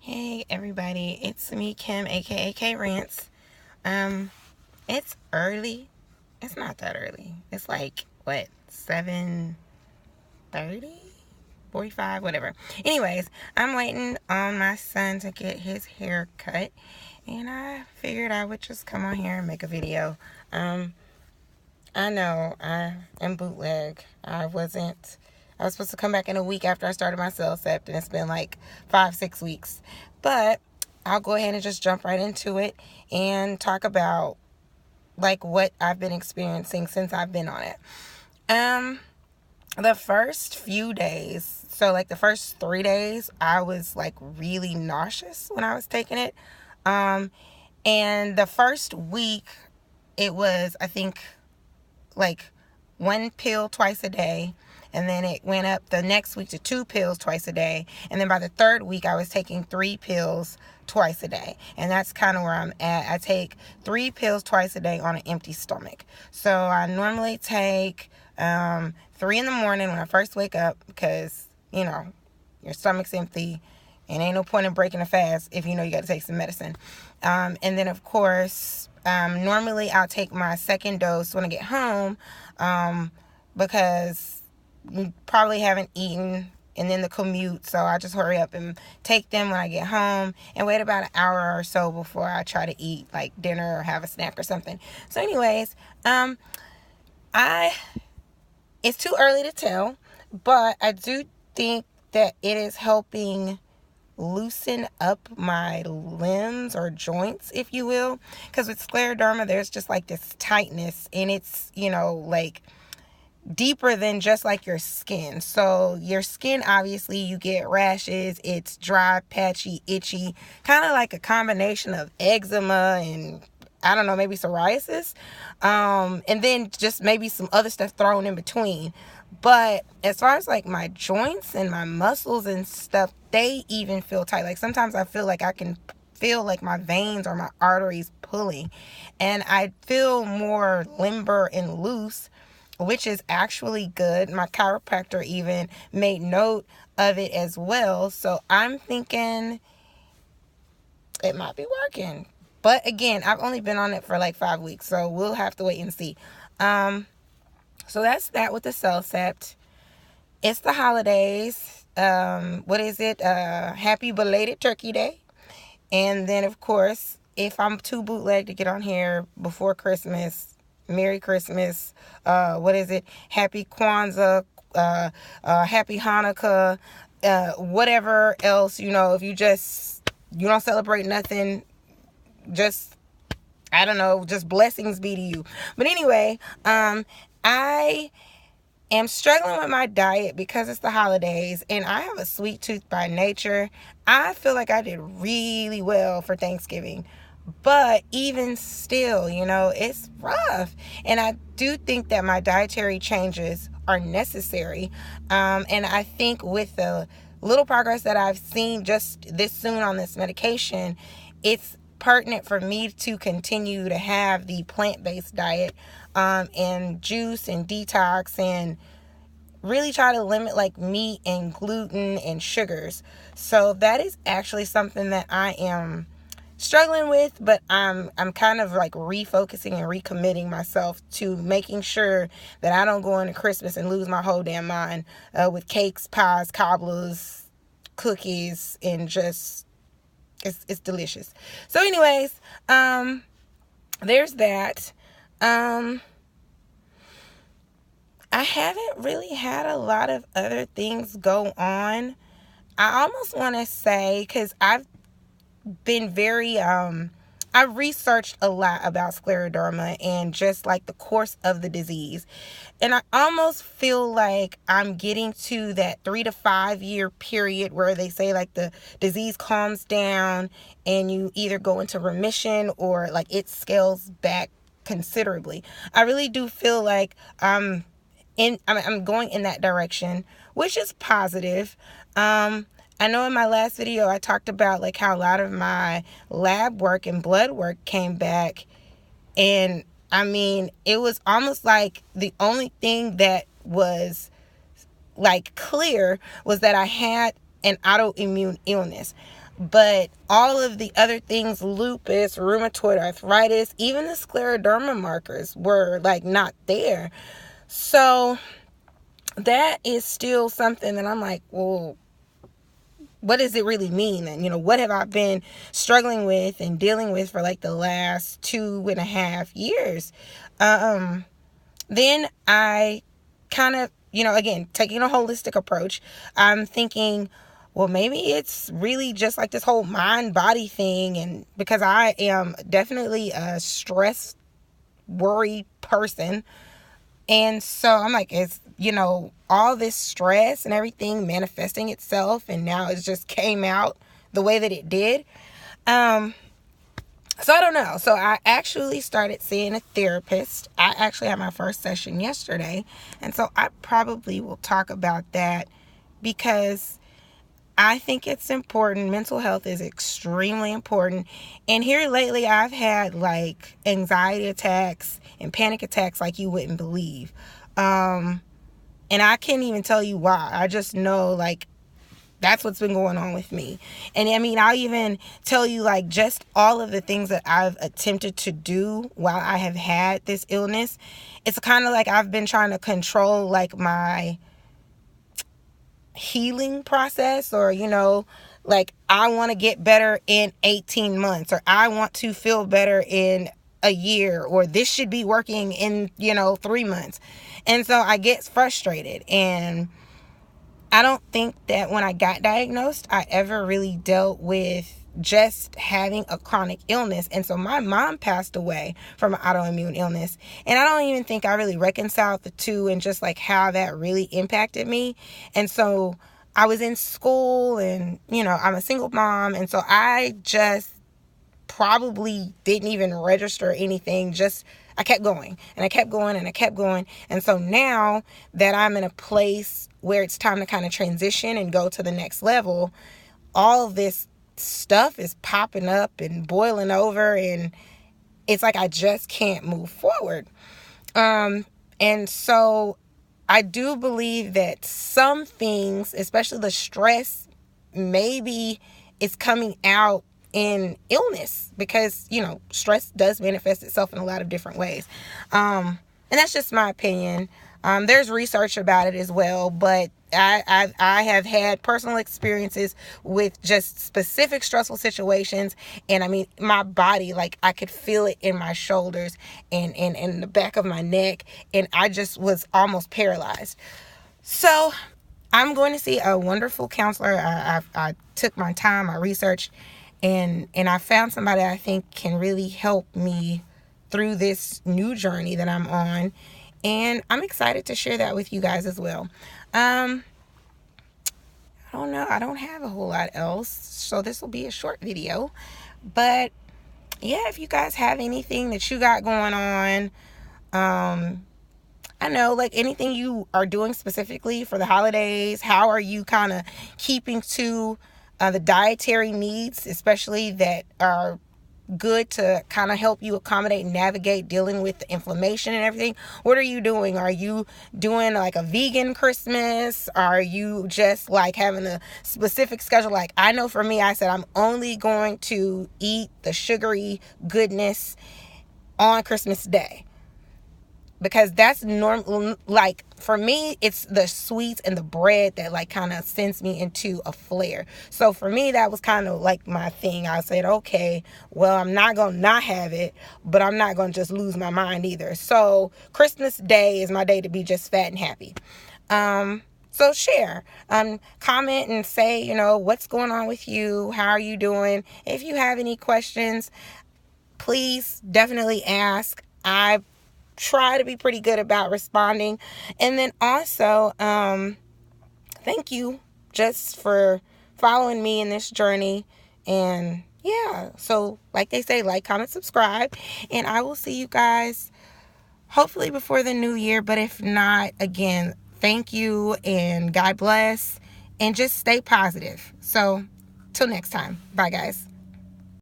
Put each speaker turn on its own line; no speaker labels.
Hey everybody, it's me Kim, aka K Rants. It's early. It's not that early. It's like what, 7:30, 45, whatever. Anyways, I'm waiting on my son to get his hair cut, and I figured I would just come on here and make a video. I know I am bootleg. I was supposed to come back in a week after I started my Cellcept, and it's been like 5-6 weeks. But I'll go ahead and just jump right into it and talk about like what I've been experiencing since I've been on it. The first few days, so like the first 3 days, I was like really nauseous when I was taking it. And the first week, it was, I think, like 1 pill twice a day, and then it went up the next week to 2 pills twice a day, and then by the third week I was taking 3 pills twice a day, and that's kind of where I'm at. I take 3 pills twice a day on an empty stomach. So I normally take 3 in the morning when I first wake up, because your stomach's empty and ain't no point in breaking a fast if you know you got to take some medicine. And then of course, normally I'll take my second dose when I get home, because you probably haven't eaten, and then the commute, so I just hurry up and take them when I get home and wait about an hour or so before I try to eat like dinner or have a snack or something. So anyways, it's too early to tell, but I do think that it is helping loosen up my limbs or joints, if you will, because with scleroderma there's just like this tightness, and it's like deeper than just like your skin. So your skin, obviously you get rashes, it's dry, patchy, itchy, kind of like a combination of eczema and I don't know, maybe psoriasis, and then just maybe some other stuff thrown in between. But as far as like my joints and my muscles and stuff, they even feel tight. Like sometimes I feel like I can feel like my veins or my arteries pulling, and I feel more limber and loose, which is actually good. My chiropractor even made note of it as well. So I'm thinking it might be working. But again, I've only been on it for like 5 weeks, so we'll have to wait and see. So that's that with the Cellcept. It's the holidays. What is it? Happy belated Turkey Day. And then, of course, if I'm too bootleg to get on here before Christmas, Merry Christmas. What is it? Happy Kwanzaa. Happy Hanukkah. Whatever else, if you don't celebrate nothing, just, I don't know, just blessings be to you. But anyway, I am struggling with my diet because it's the holidays, and I have a sweet tooth by nature. I feel like I did really well for Thanksgiving, but even still, it's rough. And I do think that my dietary changes are necessary. And I think with the little progress that I've seen just this soon on this medication, it's pertinent for me to continue to have the plant-based diet, and juice and detox, and really try to limit like meat and gluten and sugars. So that is actually something that I am struggling with, but I'm kind of like refocusing and recommitting myself to making sure that I don't go into Christmas and lose my whole damn mind with cakes, pies, cobblers, cookies, and just it's delicious. So anyways, there's that. I haven't really had a lot of other things go on. I almost want to say, because I've been very, I researched a lot about scleroderma and just like the course of the disease. And I almost feel like I'm getting to that 3 to 5 year period where they say like the disease calms down and you either go into remission or like it scales back considerably. I really do feel like I'm going in that direction, which is positive. I know in my last video I talked about like how a lot of my lab work and blood work came back, and it was almost like the only thing that was like clear was that I had an autoimmune illness. But all of the other things, lupus, rheumatoid arthritis, even the scleroderma markers were like not there. So that is still something that I'm like, well, what does it really mean? And, what have I been struggling with and dealing with for like the last 2.5 years? Then I kind of, again, taking a holistic approach, I'm thinking, well, maybe it's really just like this whole mind body thing. And because I am definitely a stress worry person. And so I'm like, it's, all this stress and everything manifesting itself. And now it just came out the way that it did. So I don't know. So I actually started seeing a therapist. I actually had my first session yesterday. And so I probably will talk about that because I think it's important. Mental health is extremely important. And here lately, I've had like anxiety attacks and panic attacks like you wouldn't believe. And I can't even tell you why. I just know like that's what's been going on with me. And I mean, I'll even tell you like just all of the things that I've attempted to do while I have had this illness. It's kind of like I've been trying to control like my healing process, or like I want to get better in 18 months, or I want to feel better in a year, or this should be working in 3 months. And so I get frustrated, and I don't think that when I got diagnosed I ever really dealt with just having a chronic illness. And so my mom passed away from an autoimmune illness, and I don't even think I really reconciled the two and just like how that really impacted me. And so I was in school, and I'm a single mom, and so I just probably didn't even register anything. Just I kept going and I kept going and I kept going. And so now that I'm in a place where it's time to kind of transition and go to the next level, all of this stuff is popping up and boiling over, and it's like I just can't move forward. And so I do believe that some things, especially the stress, maybe it's coming out in illness, because stress does manifest itself in a lot of different ways. And that's just my opinion. There's research about it as well, but I have had personal experiences with just specific stressful situations, and I mean my body, like I could feel it in my shoulders and in the back of my neck, and I just was almost paralyzed. So I'm going to see a wonderful counselor. I took my time, I researched, and I found somebody I think can really help me through this new journey that I'm on. And I'm excited to share that with you guys as well. I don't know. I don't have a whole lot else, so this will be a short video. But yeah, if you guys have anything that you got going on, I know, like anything you are doing specifically for the holidays, how are you kind of keeping to the dietary needs, especially that are good to kind of help you accommodate and navigate dealing with the inflammation and everything? What are you doing? Are you doing like a vegan Christmas? Are you just like having a specific schedule? Like I know for me, I said I'm only going to eat the sugary goodness on Christmas Day, because that's normal. Like for me, it's the sweets and the bread that like kind of sends me into a flare. So for me, that was kind of like my thing. I said, okay, well, I'm not gonna not have it, but I'm not gonna just lose my mind either. So Christmas Day is my day to be just fat and happy. So share, comment and say, what's going on with you? How are you doing? If you have any questions, please definitely ask. I try to be pretty good about responding. And then also, thank you just for following me in this journey. And yeah, so like they say, like, comment, subscribe, and I will see you guys hopefully before the new year. But if not, again, thank you and God bless, and just stay positive. So till next time, bye guys.